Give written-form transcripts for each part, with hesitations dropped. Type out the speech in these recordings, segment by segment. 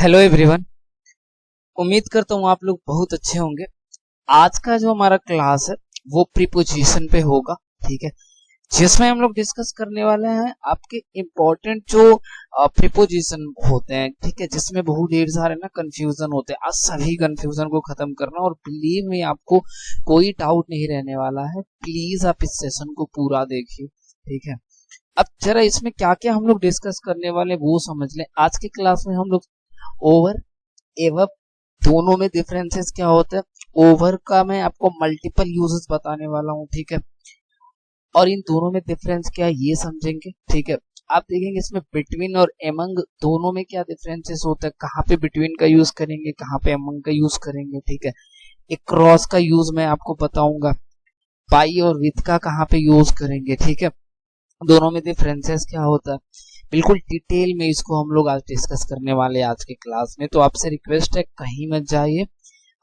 Hello everyone. उम्मीद करता हूँ आप लोग बहुत अच्छे होंगे। आज का जो हमारा क्लास है वो प्रीपोजिशन पे होगा, ठीक है, जिसमें हम लोग डिस्कस करने वाले हैं आपके इम्पोर्टेंट जो प्रीपोजिशन होते हैं, ठीक है, जिसमें बहुत ढेर सारे ना कंफ्यूजन होते हैं। आज सभी कंफ्यूजन को खत्म करना, और बिलीव में आपको कोई डाउट नहीं रहने वाला है। प्लीज आप इस सेशन को पूरा देखिए, ठीक है। अब जरा इसमें क्या क्या हम लोग डिस्कस करने वाले वो समझ लें। आज की क्लास में हम लोग ओवर एवं दोनों में डिफरेंसेस क्या होता है, ओवर का मैं आपको मल्टीपल यूजेस बताने वाला हूँ, ठीक है, और इन दोनों में डिफरेंस क्या है ये समझेंगे, ठीक है। आप देखेंगे इसमें बिटवीन और एमंग दोनों में क्या डिफरेंसेस होता है, कहाँ पे बिटवीन का यूज करेंगे, कहाँ पे एमंग का यूज करेंगे, ठीक है। एक क्रॉस का यूज मैं आपको बताऊंगा, बाई और विथ का कहाँ पे यूज करेंगे, ठीक है। दोनों में डिफरेंसेस क्या होता है, बिल्कुल डिटेल में इसको हम लोग आज डिस्कस करने वाले हैं आज के क्लास में। तो आपसे रिक्वेस्ट है कहीं मत जाइए,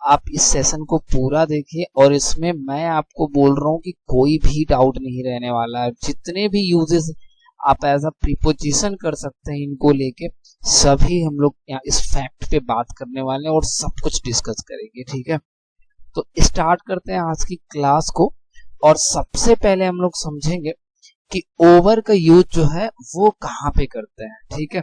आप इस सेशन को पूरा देखिए, और इसमें मैं आपको बोल रहा हूँ कि कोई भी डाउट नहीं रहने वाला है। जितने भी यूजेस आप एज अ प्रीपोजिशन कर सकते हैं इनको लेके सभी हम लोग यहाँ इस फैक्ट पे बात करने वाले हैं और सब कुछ डिस्कस करेंगे, ठीक है। तो स्टार्ट करते हैं आज की क्लास को, और सबसे पहले हम लोग समझेंगे कि ओवर का यूज जो है वो कहाँ पे करते हैं, ठीक है,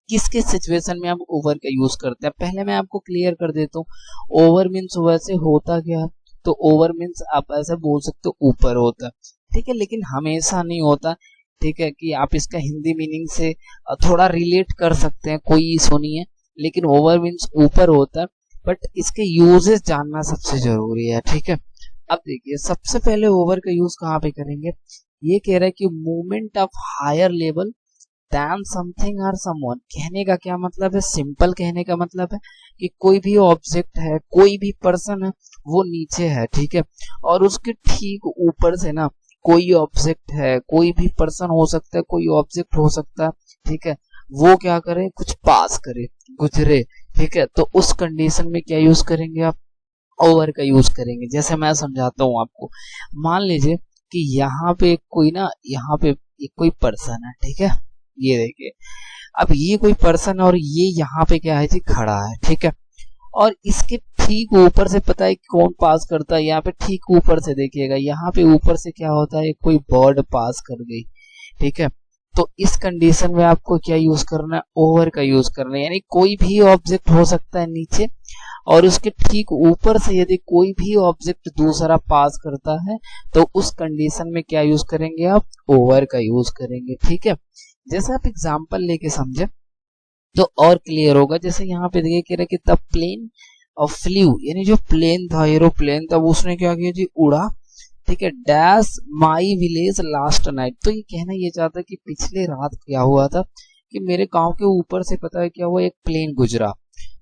किस किस सिचुएशन में हम ओवर का यूज करते हैं। पहले मैं आपको क्लियर कर देता हूँ ओवर मीन्स वैसे होता क्या है। तो ओवर मीन्स आप ऐसे बोल सकते हो ऊपर होता है, ठीक है, लेकिन हमेशा नहीं होता, ठीक है, कि आप इसका हिंदी मीनिंग से थोड़ा रिलेट कर सकते हैं, कोई इशू नहीं है। लेकिन ओवर मीन्स ऊपर होता है, बट इसके यूजेस जानना सबसे जरूरी है, ठीक है। अब देखिए सबसे पहले ओवर का यूज कहाँ पे करेंगे, ये कह रहा है कि movement of higher level than something और समवन। कहने का क्या मतलब है, सिंपल कहने का मतलब है कि कोई भी ऑब्जेक्ट है, कोई भी पर्सन है, वो नीचे है, ठीक है, और उसके ठीक ऊपर से ना कोई ऑब्जेक्ट है, कोई भी पर्सन हो सकता है, कोई ऑब्जेक्ट हो सकता है, ठीक है, वो क्या करे, कुछ पास करे, गुजरे, ठीक है। तो उस कंडीशन में क्या यूज करेंगे आप, ओवर का यूज करेंगे। जैसे मैं समझाता हूँ आपको, मान लीजिए कि यहाँ पे कोई ना, यहाँ पे एक कोई पर्सन है, ठीक है, ये देखिए, अब ये कोई पर्सन है और ये यहाँ पे क्या है जी, खड़ा है, ठीक है, और इसके ठीक ऊपर से पता है कौन पास करता है, यहाँ पे ठीक ऊपर से देखिएगा, यहाँ पे ऊपर से क्या होता है, कोई बर्ड पास कर गई, ठीक है। तो इस कंडीशन में आपको क्या यूज करना है, ओवर का यूज करना है। यानी कोई भी ऑब्जेक्ट हो सकता है नीचे, और उसके ठीक ऊपर से यदि कोई भी ऑब्जेक्ट दूसरा पास करता है तो उस कंडीशन में क्या यूज करेंगे आप, ओवर का यूज करेंगे, ठीक है। जैसे आप एग्जांपल लेके समझे तो और क्लियर होगा। जैसे यहाँ पे देखिए कह रहे कि द प्लेन ऑफ फ्लू, यानी जो प्लेन था, एरोप्लेन था, उसने क्या किया जी, उड़ा, ठीक है, डैश माई विलेज लास्ट नाइट। तो ये कहना ये चाहता है कि पिछले रात क्या हुआ था कि मेरे गांव के ऊपर से पता है क्या हुआ, एक प्लेन गुजरा।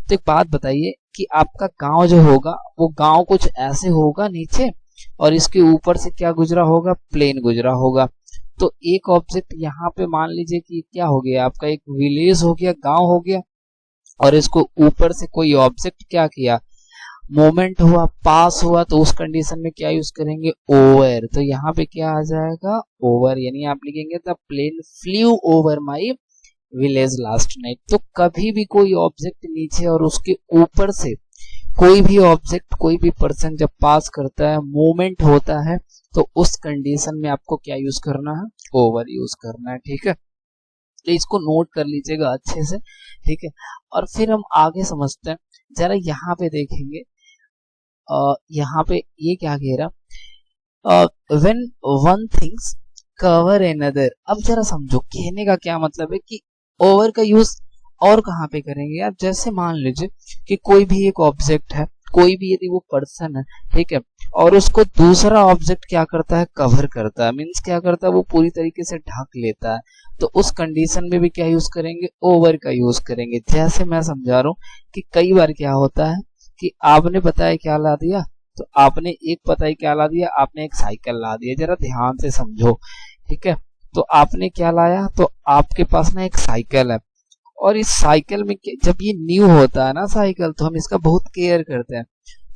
तो एक बात बताइए कि आपका गांव जो होगा वो गांव कुछ ऐसे होगा नीचे, और इसके ऊपर से क्या गुजरा होगा, प्लेन गुजरा होगा। तो एक ऑब्जेक्ट यहाँ पे मान लीजिए कि क्या हो गया, आपका एक विलेज हो गया, गांव हो गया, और इसको ऊपर से कोई ऑब्जेक्ट क्या किया, मोमेंट हुआ, पास हुआ, तो उस कंडीशन में क्या यूज करेंगे, ओवर। तो यहाँ पे क्या आ जाएगा, ओवर, यानी आप लिखेंगे the plane flew over my village last night. तो कभी भी कोई ऑब्जेक्ट नीचे और उसके ऊपर से कोई भी ऑब्जेक्ट, कोई भी पर्सन जब पास करता है, मूवमेंट होता है, तो उस कंडीशन में आपको क्या यूज करना है, ओवर यूज करना है, ठीक है। तो इसको नोट कर लीजिएगा अच्छे से, ठीक है। और फिर हम आगे समझते हैं। जरा यहाँ पे देखेंगे, यहाँ पे ये क्या कह रहा, when one things cover another. अब जरा समझो कहने का क्या मतलब है कि ओवर का यूज और कहाँ पे करेंगे आप। जैसे मान लीजिए कि कोई भी एक ऑब्जेक्ट है, कोई भी यदि वो पर्सन है, ठीक है, और उसको दूसरा ऑब्जेक्ट क्या करता है, कवर करता है, मीन्स क्या करता है, वो पूरी तरीके से ढक लेता है। तो उस कंडीशन में भी क्या यूज करेंगे, ओवर का यूज करेंगे। जैसे मैं समझा रहा हूँ कि कई बार क्या होता है कि आपने बताया क्या ला दिया, तो आपने एक पता है क्या ला दिया, आपने एक साइकिल ला दिया। जरा ध्यान से समझो, ठीक है। तो आपने क्या लाया, तो आपके पास ना एक साइकिल है, और इस साइकिल में जब ये न्यू होता है ना साइकिल, तो हम इसका बहुत केयर करते हैं।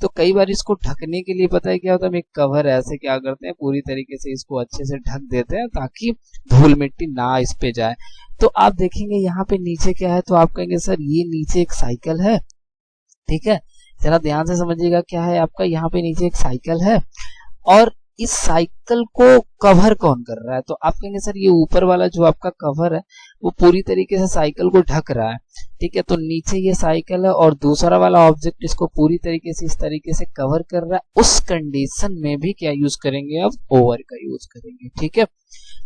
तो कई बार इसको ढकने के लिए पता है क्या होता है, हम एक कवर ऐसे क्या करते हैं, पूरी तरीके से इसको अच्छे से ढक देते हैं ताकि धूल मिट्टी ना इस पे जाए। तो आप देखेंगे यहाँ पे नीचे क्या है, तो आप कहेंगे सर ये नीचे एक साइकिल है, ठीक है, जरा ध्यान से समझिएगा क्या है आपका, यहाँ पे नीचे एक साइकिल है और इस साइकिल को कवर कौन कर रहा है, तो आप कहेंगे सर ये ऊपर वाला जो आपका कवर है वो पूरी तरीके से साइकिल को ढक रहा है, ठीक है। तो नीचे ये साइकिल है और दूसरा वाला ऑब्जेक्ट इसको पूरी तरीके से इस तरीके से कवर कर रहा है, उस कंडीशन में भी क्या यूज करेंगे, अब ओवर का यूज करेंगे, ठीक है।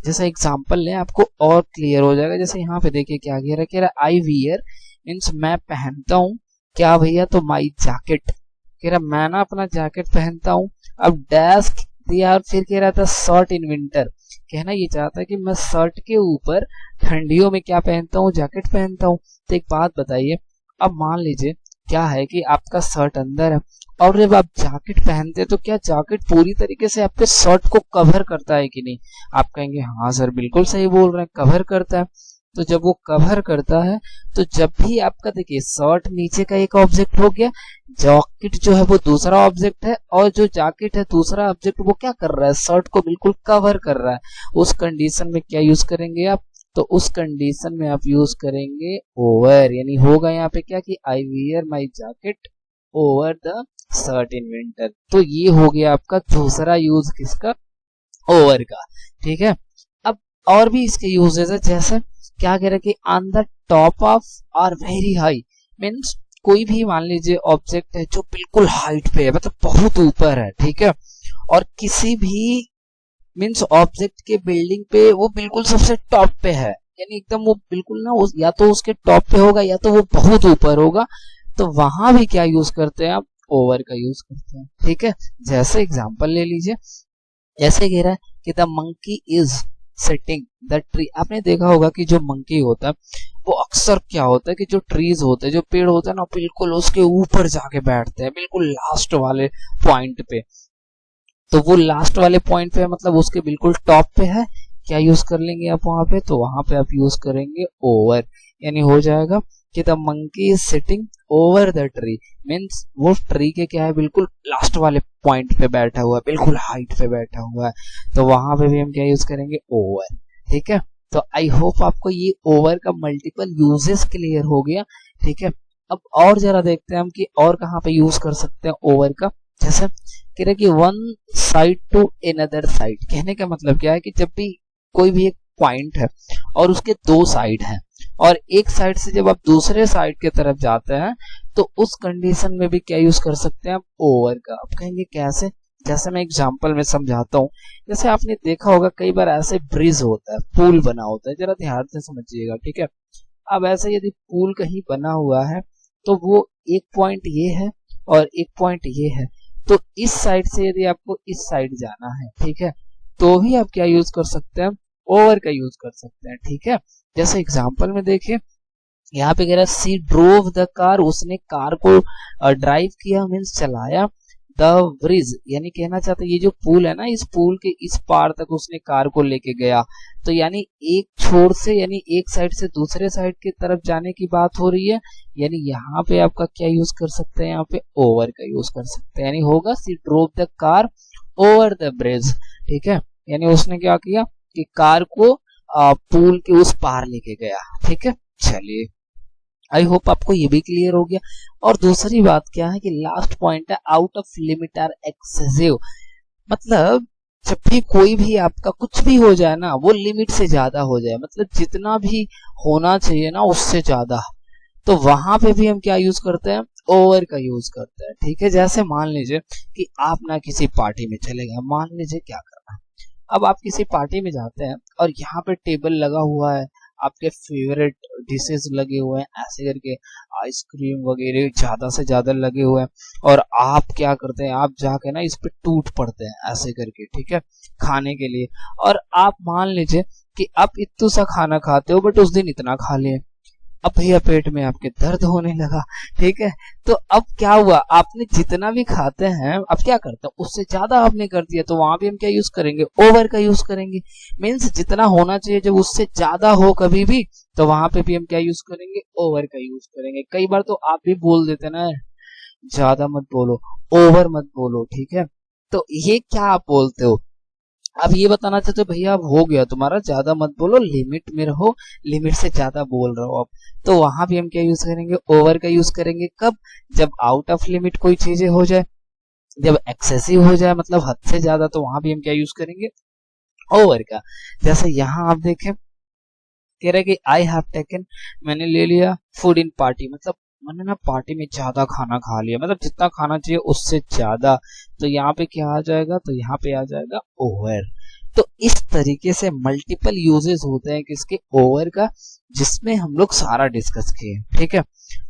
जैसा एग्जांपल लें आपको और क्लियर हो जाएगा। जैसे यहाँ पे देखिए क्या कह रहा है, आई वियर मीन्स मैं पहनता हूँ क्या भैया, तो माई जैकेट, कह रहा मैं ना अपना जैकेट पहनता हूँ। अब डैश दिया और फिर कह रहा था शर्ट इन विंटर, कहना ये चाहता है कि मैं शर्ट के ऊपर ठंडियों में क्या पहनता हूँ, जैकेट पहनता हूँ। तो एक बात बताइए, अब मान लीजिए क्या है कि आपका शर्ट अंदर है और जब आप जैकेट पहनते हैं तो क्या जैकेट पूरी तरीके से आपके शर्ट को कवर करता है कि नहीं, आप कहेंगे हाँ सर बिल्कुल सही बोल रहे हैं, कवर करता है। तो जब वो कवर करता है तो जब भी आपका देखिए शर्ट नीचे का एक ऑब्जेक्ट हो गया, जैकेट जो है वो दूसरा ऑब्जेक्ट है और जो जैकेट है दूसरा ऑब्जेक्ट, वो क्या कर रहा है, शर्ट को बिल्कुल कवर कर रहा है। उस कंडीशन में क्या यूज करेंगे आप, तो उस कंडीशन में आप यूज करेंगे ओवर, यानी होगा यहाँ पे क्या कि I wear my jacket over the shirt in winter. तो ये हो गया आपका दूसरा यूज किसका, ओवर का, ठीक है। अब और भी इसके यूजेस है, जैसे क्या कह रहे हैं कि ऑन द टॉप ऑफ और वेरी हाई, मीन्स कोई भी मान लीजिए ऑब्जेक्ट है जो बिल्कुल हाइट पे है, मतलब बहुत ऊपर है, ठीक है, और किसी भी मीन्स ऑब्जेक्ट के बिल्डिंग पे वो बिल्कुल सबसे टॉप पे है, यानी एकदम वो बिल्कुल ना या तो उसके टॉप पे होगा या तो वो बहुत ऊपर होगा, तो वहां भी क्या यूज करते हैं आप, ओवर का यूज करते हैं, ठीक है। जैसे एग्जांपल ले लीजिए, जैसे कह रहा है कि the monkey is sitting the tree, आपने देखा होगा कि जो मंकी होता है वो अक्सर क्या होता है कि जो ट्रीज होते हैं, जो पेड़ होते हैं ना, बिल्कुल उसके ऊपर जाके बैठते हैं, बिल्कुल लास्ट वाले पॉइंट पे। तो वो लास्ट वाले पॉइंट पे मतलब उसके बिल्कुल टॉप पे है, क्या यूज कर लेंगे आप वहां पे, तो वहां पे आप यूज करेंगे ओवर, यानी हो जाएगा कि the monkey is sitting over the tree, means वो ट्री के क्या है, बिल्कुल लास्ट वाले पॉइंट पे बैठा हुआ है, बिल्कुल हाइट पे बैठा हुआ है, तो वहां पे भी हम क्या यूज करेंगे, ओवर, ठीक है। तो आई होप आपको ये ओवर का मल्टीपल यूजेस क्लियर हो गया, ठीक है। अब और जरा देखते हैं हम कि और कहाँ पे यूज कर सकते हैं ओवर का। जैसे कह रहे कि one side to another side, कहने का मतलब क्या है कि जब भी कोई भी एक पॉइंट है और उसके दो साइड हैं और एक साइड से जब आप दूसरे साइड की तरफ जाते हैं तो उस कंडीशन में भी क्या यूज कर सकते हैं आप, ओवर का। आप कहेंगे कैसे, जैसे मैं एग्जांपल में समझाता हूँ। जैसे आपने देखा होगा कई बार ऐसे ब्रिज होता है, पुल बना होता है, जरा ध्यान से समझिएगा, ठीक है। अब ऐसे यदि पुल कहीं बना हुआ है तो वो एक पॉइंट ये है और एक पॉइंट ये है, तो इस साइड से यदि आपको इस साइड जाना है, ठीक है, तो भी आप क्या यूज कर सकते हैं, ओवर का यूज कर सकते हैं, ठीक है। जैसे एग्जांपल में देखिए यहाँ पे कह रहा है सी ड्रोव द कार, उसने कार को ड्राइव किया, मीन्स चलाया, द ब्रिज यानी कहना चाहता है ये जो पुल है ना, इस पुल के इस पार तक उसने कार को लेके गया, तो यानी एक छोर से यानी एक साइड से दूसरे साइड की तरफ जाने की बात हो रही है, यानी यहाँ पे आपका क्या यूज कर सकते हैं, यहाँ पे ओवर का यूज कर सकते हैं, यानी होगा she drove the car over the bridge, ठीक है। यानी उसने क्या किया कि कार को पुल के उस पार लेके गया, ठीक है। चलिए आई होप आपको ये भी क्लियर हो गया। और दूसरी बात क्या है कि लास्ट पॉइंट है out of limit or excessive, मतलब जब भी कोई भी आपका कुछ भी हो जाए ना, वो लिमिट से ज्यादा हो जाए, मतलब जितना भी होना चाहिए ना उससे ज्यादा, तो वहां पे भी हम क्या यूज करते हैं, ओवर का यूज करते हैं, ठीक है। जैसे मान लीजिए कि आप ना किसी पार्टी में चले गए, मान लीजिए क्या करना है, अब आप किसी पार्टी में जाते हैं और यहाँ पे टेबल लगा हुआ है, आपके फेवरेट डिशेस लगे हुए हैं, ऐसे करके आइसक्रीम वगैरह ज्यादा से ज्यादा लगे हुए हैं, और आप क्या करते हैं, आप जाके ना इस पे टूट पड़ते हैं ऐसे करके, ठीक है, खाने के लिए। और आप मान लीजिए कि आप इतना सा खाना खाते हो बट उस दिन इतना खा लिए, अब भैया पेट में आपके दर्द होने लगा, ठीक है। तो अब क्या हुआ, आपने जितना भी खाते हैं अब क्या करते हैं, उससे ज्यादा आपने कर दिया, तो वहां भी हम क्या यूज करेंगे, ओवर का यूज करेंगे, मीन्स जितना होना चाहिए जब उससे ज्यादा हो कभी भी, तो वहां पे भी हम क्या यूज करेंगे, ओवर का यूज करेंगे। कई बार तो आप भी बोल देते ना ज्यादा मत बोलो, ओवर मत बोलो, ठीक है। तो ये क्या आप बोलते हो, अब ये बताना चाहते हो भैया अब हो गया तुम्हारा, ज्यादा मत बोलो, लिमिट में रहो, लिमिट से ज्यादा बोल रहे हो अब। तो वहां भी हम क्या यूज करेंगे, ओवर का यूज करेंगे। कब, जब आउट ऑफ लिमिट कोई चीजें हो जाए, जब एक्सेसिव हो जाए मतलब हद से ज्यादा, तो वहां भी हम क्या यूज करेंगे, ओवर का। जैसे यहाँ आप देखें, कह रहे कि आई हैव टेकन, मैंने ले लिया फूड इन पार्टी, मतलब मैंने ना पार्टी में ज्यादा खाना खा लिया, मतलब जितना खाना चाहिए उससे ज्यादा। तो यहाँ पे क्या आ जाएगा, तो यहाँ पे आ जाएगा ओवर। तो इस तरीके से मल्टीपल यूजेस होते हैं किसके, ओवर का, जिसमें हम लोग सारा डिस्कस किए, ठीक है।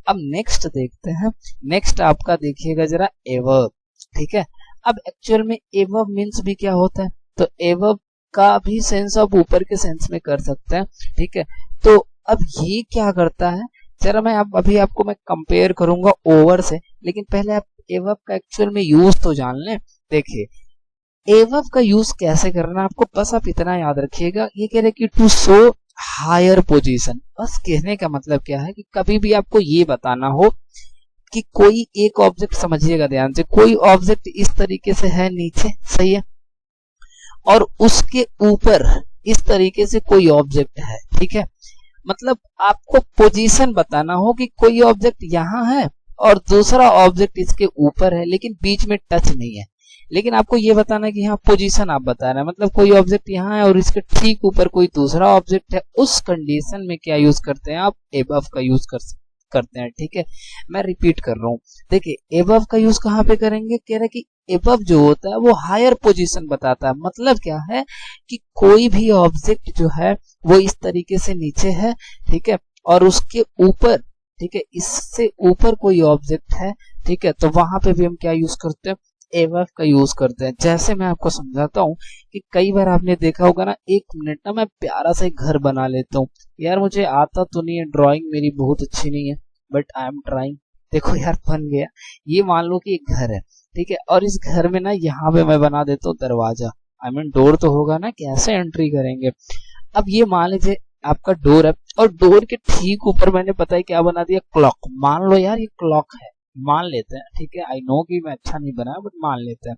अब नेक्स्ट देखते हैं, नेक्स्ट आपका देखिएगा जरा एवर्ब, ठीक है। अब एक्चुअल में एवर्ब मीन्स भी क्या होता है, तो एवर्ब का भी सेंस आप ऊपर के सेंस में कर सकते हैं, ठीक है। तो अब ये क्या करता है, जरा मैं अभी आपको मैं कंपेयर करूंगा ओवर से, लेकिन पहले आप एवर्ब का एक्चुअल में यूज तो जान लें। देखिए एवर्ब का यूज कैसे करना है आपको, बस आप इतना याद रखिएगा, ये कह रहे कि टू शो हायर पोजीशन, बस कहने का मतलब क्या है कि कभी भी आपको ये बताना हो कि कोई एक ऑब्जेक्ट, समझिएगा ध्यान से, कोई ऑब्जेक्ट इस तरीके से है नीचे, सही है, और उसके ऊपर इस तरीके से कोई ऑब्जेक्ट है, ठीक है। मतलब आपको पोजीशन बताना हो कि कोई ऑब्जेक्ट यहाँ है और दूसरा ऑब्जेक्ट इसके ऊपर है, लेकिन बीच में टच नहीं है, लेकिन आपको ये बताना है कि यहाँ पोजीशन आप बता रहे हैं, मतलब कोई ऑब्जेक्ट यहाँ है और इसके ठीक ऊपर कोई दूसरा ऑब्जेक्ट है, उस कंडीशन में क्या यूज करते हैं आप, एबव का यूज करते हैं, ठीक है। मैं रिपीट कर रहा हूँ, देखिए एबव का यूज कहाँ पे करेंगे, कह रहे कि एबव जो होता है वो हायर पोजीशन बताता है, मतलब क्या है कि कोई भी ऑब्जेक्ट जो है वो इस तरीके से नीचे है, ठीक है, और उसके ऊपर, ठीक है, इससे ऊपर कोई ऑब्जेक्ट है, ठीक है, तो वहां पे भी हम क्या यूज करते हैं, एबव का यूज करते हैं। जैसे मैं आपको समझाता हूँ कि कई बार आपने देखा होगा ना, एक मिनट ना मैं प्यारा सा एक घर बना लेता हूँ, यार मुझे आता तो नहीं है, ड्राइंग मेरी बहुत अच्छी नहीं है, बट आई एम ट्राइंग, देखो यार बन गया। ये मान लो कि एक घर है, ठीक है, और इस घर में ना यहाँ पे मैं बना देता हूँ दरवाजा, आई मीन डोर तो होगा ना, कैसे एंट्री करेंगे। अब ये मान लीजिए आपका डोर है, और डोर के ठीक ऊपर मैंने पता है क्या बना दिया, क्लॉक, मान लो यार ये क्लॉक है, मान लेते हैं, ठीक है, आई नो कि मैं अच्छा नहीं बनाया बट मान लेते हैं।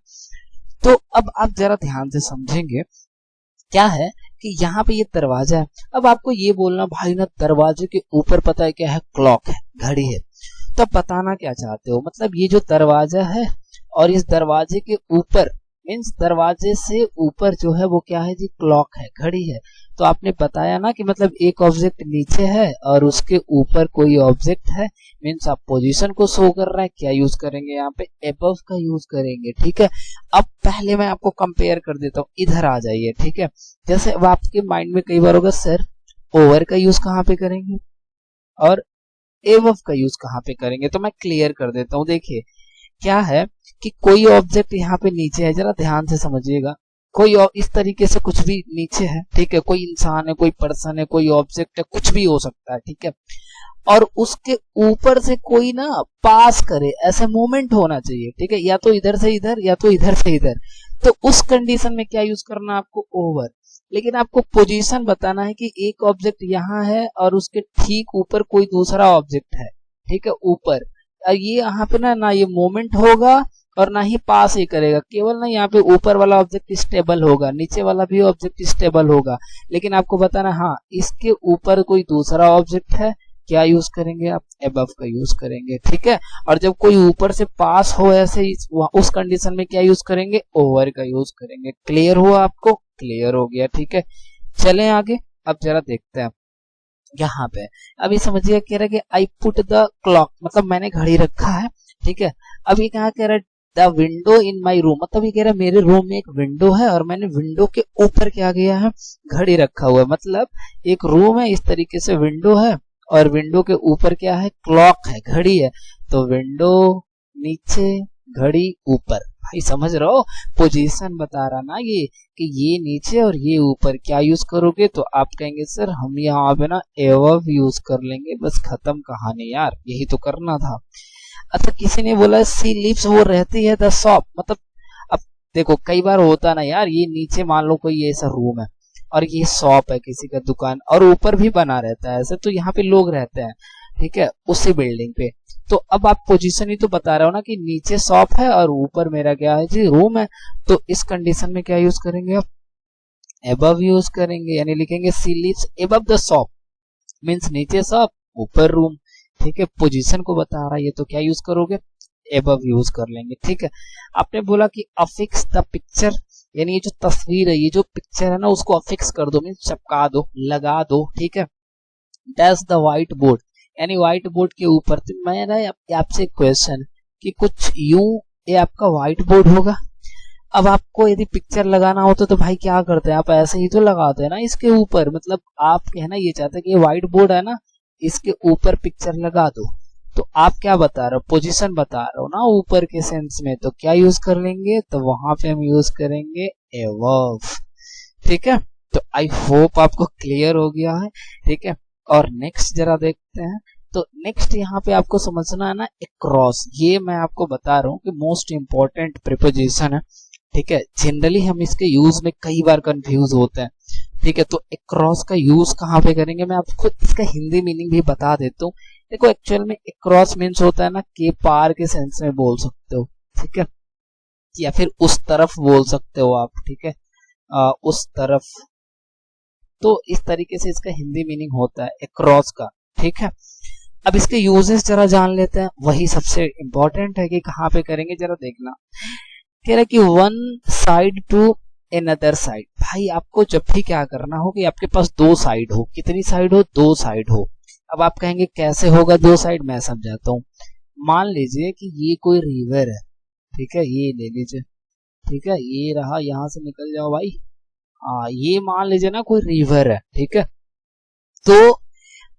तो अब आप जरा ध्यान से समझेंगे, क्या है कि यहाँ पे ये दरवाजा है, अब आपको ये बोलना भाई ना दरवाजे के ऊपर पता है क्या है, क्लॉक है, घड़ी है, तो बताना क्या चाहते हो, मतलब ये जो दरवाजा है और इस दरवाजे के ऊपर, मीन्स दरवाजे से ऊपर जो है वो क्या है जी, क्लॉक है, घड़ी है। तो आपने बताया ना कि मतलब एक ऑब्जेक्ट नीचे है और उसके ऊपर कोई ऑब्जेक्ट है, मीन्स आप पोजीशन को शो कर रहा है, क्या यूज करेंगे यहाँ पे, एबव का यूज करेंगे, ठीक है। अब पहले मैं आपको कंपेयर कर देता हूँ, इधर आ जाइए, ठीक है। जैसे अब आपके माइंड में कई बार होगा सर ओवर का यूज कहाँ पे करेंगे और एबव का यूज कहाँ पे करेंगे, तो मैं क्लियर कर देता हूँ। देखिए क्या है कि कोई ऑब्जेक्ट यहाँ पे नीचे है, जरा ध्यान से समझिएगा, कोई इस तरीके से कुछ भी नीचे है, ठीक है, कोई इंसान है, कोई पर्सन है, कोई ऑब्जेक्ट है, कुछ भी हो सकता है, ठीक है, और उसके ऊपर से कोई ना पास करे, ऐसे मूवमेंट होना चाहिए, ठीक है, या तो इधर से इधर या तो इधर से इधर, तो उस कंडीशन में क्या यूज करना आपको, ओवर। लेकिन आपको पोजीशन बताना है कि एक ऑब्जेक्ट यहाँ है और उसके ठीक ऊपर कोई दूसरा ऑब्जेक्ट है, ठीक है, ऊपर, ये यहाँ पे ना ये मूवमेंट होगा और ना ही पास ही करेगा, केवल ना यहाँ पे ऊपर वाला ऑब्जेक्ट स्टेबल होगा, नीचे वाला भी ऑब्जेक्ट स्टेबल होगा, लेकिन आपको बताना हाँ इसके ऊपर कोई दूसरा ऑब्जेक्ट है, क्या यूज करेंगे आप, एबव का यूज करेंगे, ठीक है। और जब कोई ऊपर से पास हो ऐसे उस कंडीशन में क्या यूज करेंगे, ओवर का यूज करेंगे। क्लियर हुआ आपको, क्लियर हो गया, ठीक है। चलें आगे, अब जरा देखते हैं यहाँ पे, अभी समझिए कह रहा है कि आई पुट द क्लॉक, मतलब मैंने घड़ी रखा है, ठीक है। अब ये कहा कह रहा है the window in my room, मतलब ये कह रहा है मेरे रूम में एक विंडो है और मैंने विंडो के ऊपर क्या किया है, घड़ी रखा हुआ है, मतलब एक रूम है, इस तरीके से विंडो है और विंडो के ऊपर क्या है, क्लॉक है, घड़ी है, तो विंडो नीचे, घड़ी ऊपर, भाई समझ रहे हो, पोजीशन बता रहा ना ये कि ये नीचे और ये ऊपर, क्या यूज करोगे, तो आप कहेंगे सर हम यहाँ पे ना एबव यूज कर लेंगे, बस खत्म कहानी यार, यही तो करना था। अच्छा किसी ने बोला सी लिव्स, वो रहती है द शॉप, मतलब अब देखो कई बार होता ना यार, ये नीचे मान लो कोई ऐसा रूम है और ये शॉप है किसी का दुकान, और ऊपर भी बना रहता है ऐसे, तो यहाँ पे लोग रहते हैं, ठीक है, उसी बिल्डिंग पे। तो अब आप पोजीशन ही तो बता रहे हो ना कि नीचे शॉप है और ऊपर मेरा क्या है जी, रूम है। तो इस कंडीशन में क्या यूज करेंगे आप, एबव यूज करेंगे, यानी लिखेंगे she lives above the shop, means नीचे शॉप ऊपर रूम। ठीक है, पोजीशन को बता रहा है ये, तो क्या यूज करोगे, एबव यूज कर लेंगे। ठीक है, आपने बोला कि अफिक्स द पिक्चर, यानी ये जो तस्वीर है, ये जो पिक्चर है ना, उसको अफिक्स कर दो, मीन्स चिपका दो, लगा दो। ठीक है, डैश द व्हाइट बोर्ड, यानी व्हाइट बोर्ड के ऊपर। तो मेरा आपसे एक क्वेश्चन कि कुछ यूं ये आपका व्हाइट बोर्ड होगा। अब आपको यदि पिक्चर लगाना होता तो भाई क्या करते हैं, आप ऐसे ही तो लगाते हैं ना इसके ऊपर, मतलब आप कहना ये चाहते हैं कि ये व्हाइट बोर्ड है ना, इसके ऊपर पिक्चर लगा दो। तो आप क्या बता रहे हो, पोजीशन बता रहे हो ना ऊपर के सेंस में, तो क्या यूज कर लेंगे, तो वहां पे हम यूज करेंगे एबव। ठीक है, तो आई होप आपको क्लियर हो गया है। ठीक है, और नेक्स्ट जरा देखते हैं। तो नेक्स्ट यहाँ पे आपको समझना है ना अक्रॉस, ये मैं आपको बता रहा हूँ कि मोस्ट इंपॉर्टेंट प्रीपोजिशन है। ठीक है, जनरली हम इसके यूज में कई बार कंफ्यूज होते हैं। ठीक है, तो अक्रॉस का यूज कहाँ पे करेंगे, मैं आपको इसका हिंदी मीनिंग भी बता देता हूँ। देखो एक्चुअल में अक्रॉस मीन्स होता है ना के पार के सेंस में बोल सकते हो। ठीक है, या फिर उस तरफ बोल सकते हो आप। ठीक है, उस तरफ, तो इस तरीके से इसका हिंदी मीनिंग होता है अक्रॉस का। ठीक है, अब इसके यूजेस जरा जान लेते हैं, वही सबसे इंपॉर्टेंट है कि कहाँ पे करेंगे, जरा देखना। कह रहा है कि one side to another side. भाई आपको जब भी क्या करना हो कि आपके पास दो साइड हो, कितनी साइड हो, दो साइड हो। अब आप कहेंगे कैसे होगा दो साइड, मैं समझाता हूँ। मान लीजिए कि ये कोई रिवर है। ठीक है, ये ले लीजिए। ठीक है, ये रहा, यहां से निकल जाओ भाई। ये मान लीजिए ना कोई रिवर है। ठीक है, तो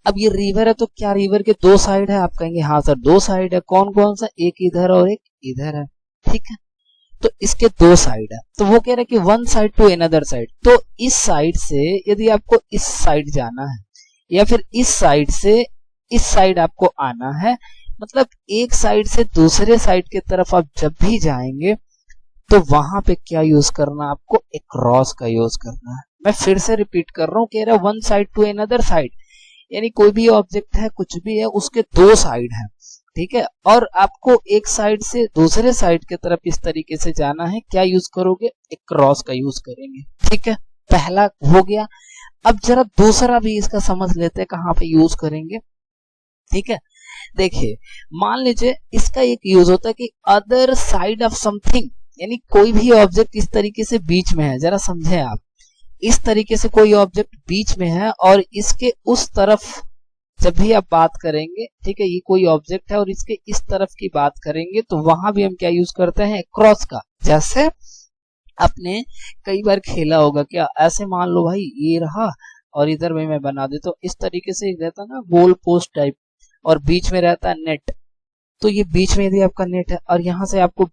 अब ये रिवर है, तो क्या रिवर के दो साइड है, आप कहेंगे हाँ सर दो साइड है। कौन कौन सा, एक इधर और एक इधर है। ठीक है, तो इसके दो साइड है। तो वो कह रहा है कि one side to another side, तो इस साइड से यदि आपको इस साइड जाना है, या फिर इस साइड से इस साइड आपको आना है, मतलब एक साइड से दूसरे साइड की तरफ आप जब भी जाएंगे, तो वहां पे क्या यूज करना, आपको अक्रॉस का यूज करना है। मैं फिर से रिपीट कर रहा हूँ, कह रहा है one side to another side, यानी कोई भी ऑब्जेक्ट है, कुछ भी है, उसके दो साइड है। ठीक है, और आपको एक साइड से दूसरे साइड की तरफ इस तरीके से जाना है, क्या यूज करोगे, अक्रॉस का यूज करेंगे। ठीक है, पहला हो गया। अब जरा दूसरा भी इसका समझ लेते हैं कहाँ पे यूज करेंगे। ठीक है, देखिए मान लीजिए इसका एक यूज होता है कि अदर साइड ऑफ समथिंग, यानी कोई भी ऑब्जेक्ट इस तरीके से बीच में है, जरा समझे आप। इस तरीके से कोई ऑब्जेक्ट बीच में है और इसके उस तरफ जब भी आप बात करेंगे, ठीक है, ये कोई ऑब्जेक्ट है और इसके इस तरफ की बात करेंगे, तो वहां भी हम क्या यूज करते हैं, क्रॉस का। जैसे आपने कई बार खेला होगा क्या, ऐसे मान लो भाई ये रहा और इधर में मैं बना देता हूँ, इस तरीके से रहता ना गोल पोस्ट टाइप, और बीच में रहता है नेट। तो ये बीच में यदि आपका नेट है और यहां से आपको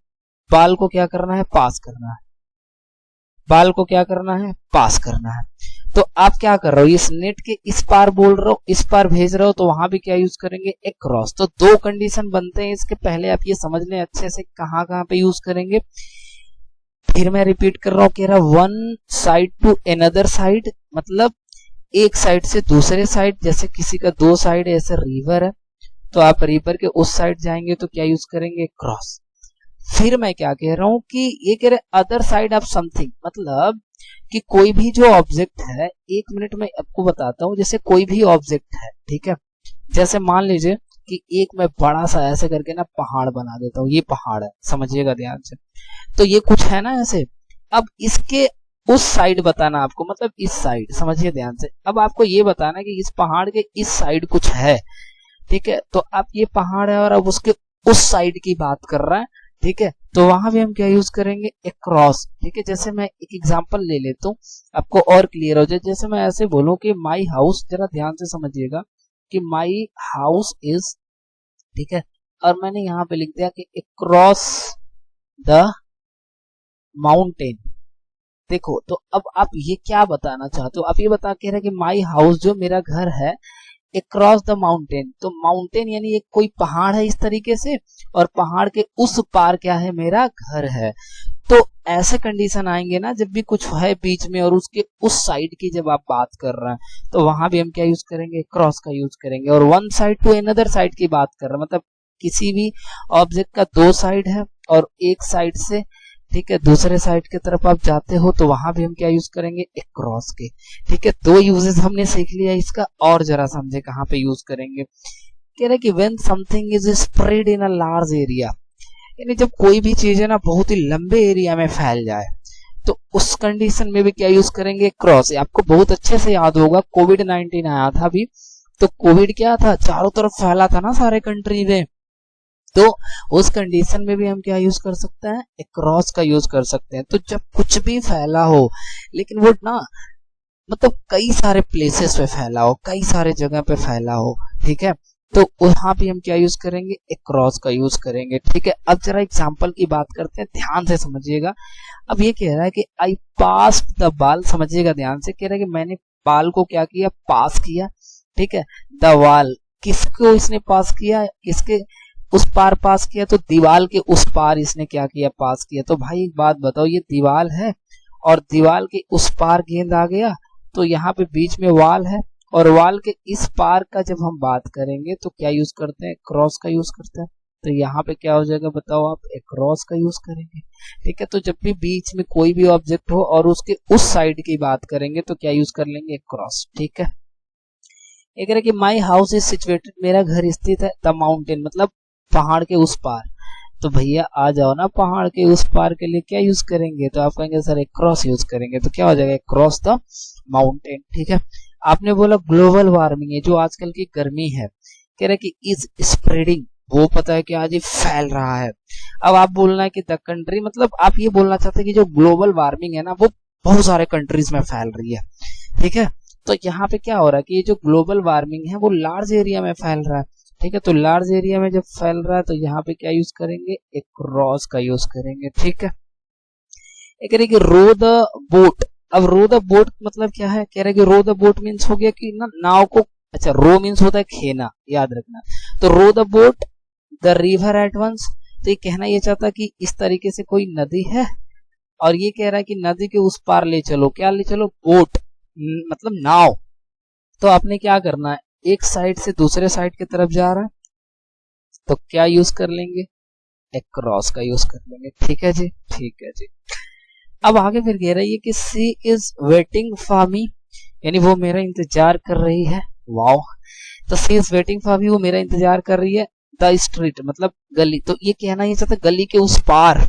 बाल को क्या करना है, पास करना है, बाल को क्या करना है, पास करना है। तो आप क्या कर रहे हो, इस नेट के इस पार बोल रहे हो, इस पार भेज रहे हो, तो वहां भी क्या यूज करेंगे, एक क्रॉस। तो दो कंडीशन बनते हैं इसके, पहले आप ये समझ लें अच्छे से कहां कहां पे यूज करेंगे। फिर मैं रिपीट कर रहा हूं, कह रहा one side to another side, मतलब एक साइड से दूसरे साइड, जैसे किसी का दो साइड है, ऐसे रिवर है, तो आप रिवर के उस साइड जाएंगे तो क्या यूज करेंगे, क्रॉस। फिर मैं क्या कह रहा हूं कि ये कह रहे अदर साइड ऑफ समथिंग, मतलब कि कोई भी जो ऑब्जेक्ट है, एक मिनट में आपको बताता हूं, जैसे कोई भी ऑब्जेक्ट है, ठीक है, जैसे मान लीजिए कि एक मैं बड़ा सा ऐसे करके ना पहाड़ बना देता हूँ, ये पहाड़ है, समझिएगा ध्यान से। तो ये कुछ है ना ऐसे, अब इसके उस साइड बताना आपको, मतलब इस साइड, समझिए ध्यान से। अब आपको ये बताना कि इस पहाड़ के इस साइड कुछ है, ठीक है, तो आप ये पहाड़ है और अब उसके उस साइड की बात कर रहा है, ठीक है, तो वहां भी हम क्या यूज करेंगे, अक्रॉस। ठीक है, जैसे मैं एक एग्जांपल ले लेता हूँ आपको और क्लियर हो जाए। जैसे मैं ऐसे बोलूं कि माई हाउस, जरा ध्यान से समझिएगा कि माई हाउस इज, ठीक है, और मैंने यहाँ पे लिख दिया कि अक्रॉस द माउंटेन। देखो, तो अब आप ये क्या बताना चाहते हो, आप ये बता कह रहे हैं कि माई हाउस जो मेरा घर है अक्रॉस द माउंटेन, तो माउंटेन यानी एक कोई पहाड़ है इस तरीके से, और पहाड़ के उस पार क्या है, मेरा घर है। तो ऐसे कंडीशन आएंगे ना जब भी कुछ है बीच में और उसके उस साइड की जब आप बात कर रहे हैं, तो वहां भी हम क्या यूज करेंगे, क्रॉस का यूज करेंगे। और one side to another side की बात कर रहे हैं, मतलब किसी भी ऑब्जेक्ट का दो साइड है और एक साइड से, ठीक है, दूसरे साइड की तरफ आप जाते हो, तो वहां भी हम क्या यूज करेंगे, एक क्रॉस के। ठीक है, दो यूजेस हमने सीख लिया इसका, और जरा समझे कहाँ पे यूज करेंगे। कह रहे कि when something is spread in a large area, यानी जब कोई भी चीज है ना बहुत ही लंबे एरिया में फैल जाए, तो उस कंडीशन में भी क्या यूज करेंगे, क्रॉस। आपको बहुत अच्छे से याद होगा कोविड-19 आया था अभी, तो कोविड क्या था, चारों तरफ फैला था ना सारे कंट्री में, तो उस कंडीशन में भी हम क्या यूज कर सकते हैं, एक क्रॉस का यूज कर सकते हैं। तो जब कुछ भी फैला हो, लेकिन वो ना मतलब कई सारे प्लेसेस पे फैला हो, कई सारे जगह पे फैला हो, ठीक है, तो वहां भी हम क्या यूज करेंगे, एक क्रॉस का यूज करेंगे। ठीक है, अब जरा एग्जांपल की बात करते हैं, ध्यान से समझिएगा। अब ये कह रहा है कि आई पास द बाल, समझिएगा ध्यान से, कह रहा है कि मैंने बाल को क्या किया, पास किया। ठीक है, द वाल, किसको इसने पास किया, किसके उस पार पास किया, तो दीवाल के उस पार इसने क्या किया, पास किया। तो भाई एक बात बताओ, ये दीवाल है और दीवाल के उस पार गेंद आ गया, तो यहाँ पे बीच में वाल है, और वाल के इस पार का जब हम बात करेंगे तो क्या यूज करते हैं, क्रॉस का यूज करते हैं। तो यहाँ पे क्या हो जाएगा बताओ आप, एक क्रॉस का यूज करेंगे। ठीक है, तो जब भी बीच में कोई भी ऑब्जेक्ट हो और उसके उस साइड की बात करेंगे तो क्या यूज कर लेंगे, एक क्रॉस। ठीक है, एक है कि माई हाउस इज सिचुएटेड, मेरा घर स्थित है द माउंटेन, मतलब पहाड़ के उस पार। तो भैया आ जाओ ना, पहाड़ के उस पार के लिए क्या यूज करेंगे, तो आप कहेंगे सर एक क्रॉस यूज करेंगे। तो क्या हो जाएगा, क्रॉस द माउंटेन। ठीक है, आपने बोला ग्लोबल वार्मिंग है, जो आजकल की गर्मी है, कह रहे कि इज स्प्रेडिंग, वो पता है कि आज ये फैल रहा है। अब आप बोलना है कि द कंट्री, मतलब आप ये बोलना चाहते हैं कि जो ग्लोबल वार्मिंग है ना वो बहुत सारे कंट्रीज में फैल रही है। ठीक है, तो यहाँ पे क्या हो रहा है कि ये जो ग्लोबल वार्मिंग है वो लार्ज एरिया में फैल रहा है। ठीक है, तो लार्ज एरिया में जब फैल रहा है तो यहाँ पे क्या यूज करेंगे, एक क्रॉस का यूज करेंगे। ठीक है, एक कह रहे कि रो द बोट। अब रो द बोट मतलब क्या है, कह रहे कि रो द बोट मीन्स हो गया कि ना नाव को, अच्छा रो मीन्स होता है खेना, याद रखना। तो row the boat the river at once, तो ये कहना ये चाहता है कि इस तरीके से कोई नदी है और ये कह रहा है कि नदी के उस पार ले चलो, क्या ले चलो, बोट, मतलब नाव। तो आपने क्या करना है, एक साइड से दूसरे साइड की तरफ जा रहा है, तो क्या यूज कर लेंगे, एक क्रॉस का यूज कर लेंगे। ठीक है जी, ठीक है जी। अब आगे फिर कह रही है कि सी इज वेटिंग फॉर मी, यानी वो मेरा इंतजार कर रही है। वाओ, तो सी इज वेटिंग फॉर मी, वो मेरा इंतजार कर रही है। द स्ट्रीट मतलब गली, तो ये कहना ये चाहता है गली के उस पार।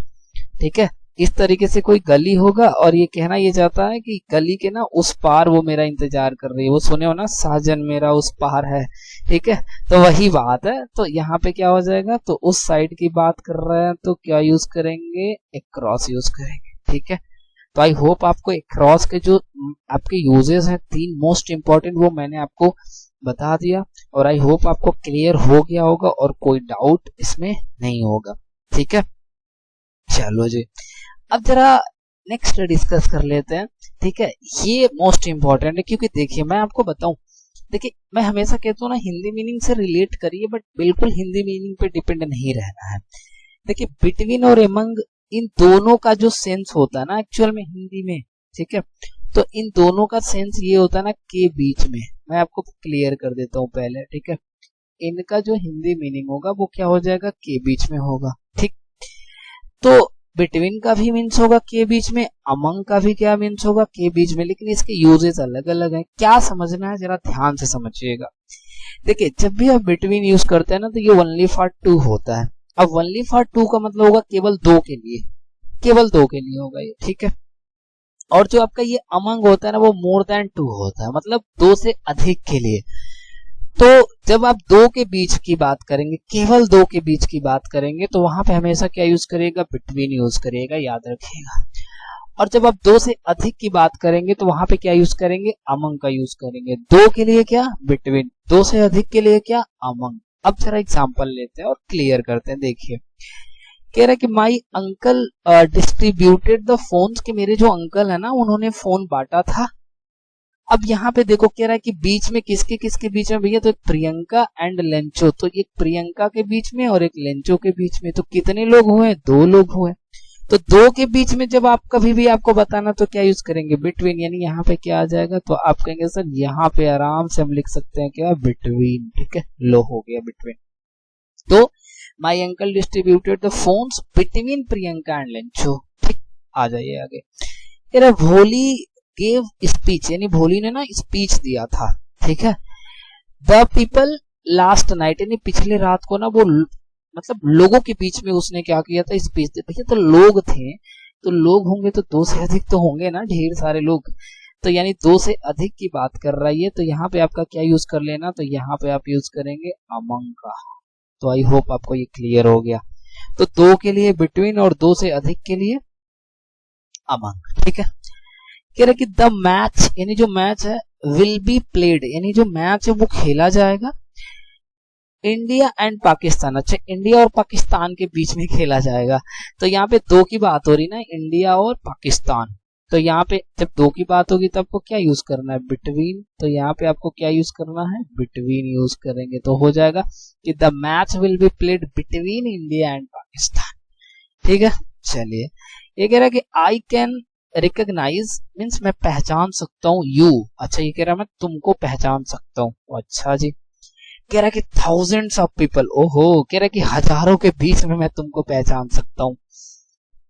ठीक है, इस तरीके से कोई गली होगा और ये कहना ये चाहता है कि गली के ना उस पार वो मेरा इंतजार कर रही है। वो सुने हो ना, साजन मेरा उस पार है। ठीक है, तो वही बात है। तो यहाँ पे क्या हो जाएगा, तो उस साइड की बात कर रहे हैं तो क्या यूज करेंगे, एक क्रॉस यूज करेंगे। ठीक है, तो आई होप आपको एक क्रॉस के जो आपके यूजेस हैं, तीन मोस्ट इंपॉर्टेंट, वो मैंने आपको बता दिया और आई होप आपको क्लियर हो गया होगा और कोई डाउट इसमें नहीं होगा। ठीक है, चलो जी, अब जरा नेक्स्ट डिस्कस कर लेते हैं। ठीक है, ये मोस्ट इंपॉर्टेंट है, क्योंकि देखिए मैं आपको बताऊं, देखिए मैं हमेशा कहता हूँ ना हिंदी मीनिंग से रिलेट करिए, बट बिल्कुल हिंदी मीनिंग पे डिपेंड नहीं रहना है। देखिए बिटवीन और एमंग, इन दोनों का जो सेंस होता है ना एक्चुअल में हिंदी में, ठीक है, तो इन दोनों का सेंस ये होता है ना के बीच में। मैं आपको क्लियर कर देता हूँ पहले। ठीक है, इनका जो हिंदी मीनिंग होगा वो क्या हो जाएगा, के बीच में होगा। ठीक, तो बिटवीन का भी मीन्स होगा के बीच में, अमंग का भी क्या मीन्स होगा, के बीच में, लेकिन इसके यूजेस अलग अलग हैं। क्या समझना है जरा ध्यान से समझिएगा। देखिए जब भी आप बिटवीन यूज करते हैं ना तो ये ओनली फॉर टू होता है। अब ओनली फॉर टू का मतलब होगा केवल दो के लिए, केवल दो के लिए होगा ये। ठीक है, और जो आपका ये अमंग होता है ना वो मोर देन टू होता है, मतलब दो से अधिक के लिए। तो जब आप दो के बीच की बात करेंगे, केवल दो के बीच की बात करेंगे, तो वहां पे हमेशा क्या यूज करिएगा, बिटवीन यूज करिएगा, याद रखिएगा। और जब आप दो से अधिक की बात करेंगे तो वहां पे क्या यूज करेंगे, अमंग का यूज करेंगे। दो के लिए क्या, बिटवीन, दो से अधिक के लिए क्या, अमंग। अब जरा एग्जांपल लेते हैं और क्लियर करते हैं। देखिए कह रहा है कि my uncle distributed the phones, कि मेरे जो अंकल है ना उन्होंने फोन बांटा था। अब यहाँ पे देखो कह रहा है कि बीच में किसके किसके बीच में भैया, तो प्रियंका एंड लेंचो, तो एक प्रियंका के बीच में और एक लेंचो के बीच में। तो कितने लोग हुए, दो लोग हुए। तो दो के बीच में जब आप कभी भी आपको बताना तो क्या यूज करेंगे, बिटवीन, यानी यहाँ पे क्या आ जाएगा, तो आप कहेंगे सर यहाँ पे आराम से हम लिख सकते हैं क्या, बिटवीन, ठीक है, लो हो गया बिटवीन। तो my uncle distributed the phones between Priyanka and Lencho, ठीक, आ जाइए आगे। यार भोली गेव स्पीच, यानी भोली ने ना स्पीच दिया था, ठीक है। द पीपल लास्ट नाइट, यानी पिछले रात को ना वो मतलब लोगों के बीच में उसने क्या किया था, स्पीच दी। भैया तो लोग थे, तो लोग होंगे तो दो से अधिक तो होंगे ना, ढेर सारे लोग, तो यानी दो से अधिक की बात कर रही है, तो यहाँ पे आपका क्या यूज कर लेना, तो यहाँ पे आप यूज करेंगे अमंग का। तो आई होप आपको ये क्लियर हो गया। तो दो के लिए बिटवीन और दो से अधिक के लिए अमंग, ठीक है। कह रहे कि द मैच, यानी जो मैच है, विल बी प्लेड, यानी जो मैच है वो खेला जाएगा इंडिया एंड पाकिस्तान, अच्छा इंडिया और पाकिस्तान के बीच में खेला जाएगा। तो यहाँ पे दो की बात हो रही ना, इंडिया और पाकिस्तान, तो यहाँ पे जब दो की बात होगी तो आपको क्या यूज करना है, बिटवीन, तो यहाँ पे आपको क्या यूज करना है, बिटवीन यूज करेंगे, तो हो जाएगा कि the match will be played between India and Pakistan, ठीक है। चलिए, ये कह रहा है कि आई कैन रिकॉग्नाइज, मीन्स मैं पहचान सकता हूँ, यू, अच्छा ये कह रहा है मैं तुमको पहचान सकता हूँ, अच्छा जी। कह रहा है कि थाउजेंड्स ऑफ पीपल, ओहो, कह रहा है कि हजारों के बीच में मैं तुमको पहचान सकता हूँ।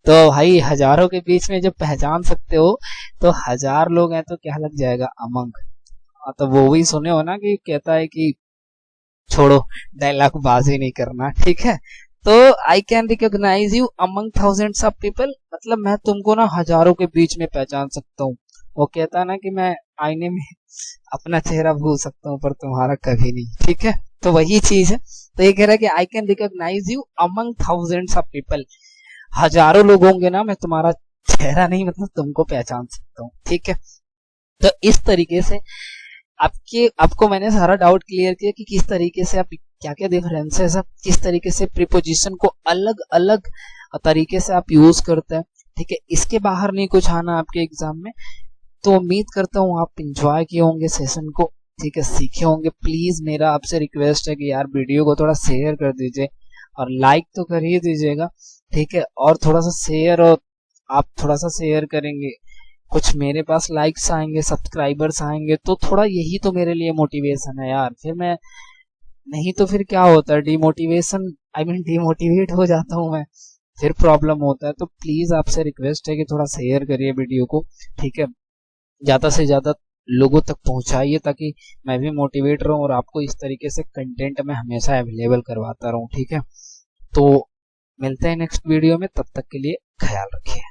तो भाई हजारों के बीच में जब पहचान सकते हो तो हजार लोग हैं तो क्या लग जाएगा, अमंग। तो वो भी सुने हो ना कि कहता है कि छोड़ो डायलॉग बाजी नहीं करना, ठीक है। तो I can recognise you among thousands of people, मतलब मैं तुमको ना हजारों के बीच में पहचान सकता हूँ। वो कहता है ना कि मैं आईने में अपना चेहरा भूल सकता हूँ पर तुम्हारा कभी नहीं, ठीक है। तो वही चीज है। तो ये कह रहा है कि I can recognise you among thousands of people, हजारों लोग होंगे ना, मैं तुम्हारा चेहरा नहीं मतलब तुमको पहचान सकता हूँ, ठीक है। तो इस तरीके से आपको मैंने सारा डाउट क्लियर किया कि किस तरीके से आप क्या क्या डिफरेंसेस है, किस तरीके से प्रीपोजिशन को अलग अलग तरीके से आप यूज करते हैं, ठीक है। इसके बाहर नहीं कुछ आना आपके एग्जाम में। तो उम्मीद करता हूँ आप इंजॉय किए होंगे सेशन को, ठीक है, सीखे होंगे। प्लीज मेरा आपसे रिक्वेस्ट है कि यार वीडियो को थोड़ा शेयर कर दीजिए और लाइक तो कर ही दीजिएगा, ठीक है। और थोड़ा सा शेयर, और आप थोड़ा सा शेयर करेंगे, कुछ मेरे पास लाइक्स आएंगे, सब्सक्राइबर्स आएंगे, तो थोड़ा यही तो मेरे लिए मोटिवेशन है यार। फिर मैं नहीं तो फिर क्या होता है, डिमोटिवेशन, आई मीन डिमोटिवेट हो जाता हूँ मैं, फिर प्रॉब्लम होता है। तो प्लीज आपसे रिक्वेस्ट है कि थोड़ा शेयर करिए वीडियो को, ठीक है, ज्यादा से ज्यादा लोगों तक पहुंचाइए ताकि मैं भी मोटिवेट रहूं और आपको इस तरीके से कंटेंट मैं हमेशा अवेलेबल करवाता रहूं, ठीक है। तो मिलते हैं नेक्स्ट वीडियो में, तब तक के लिए ख्याल रखिए।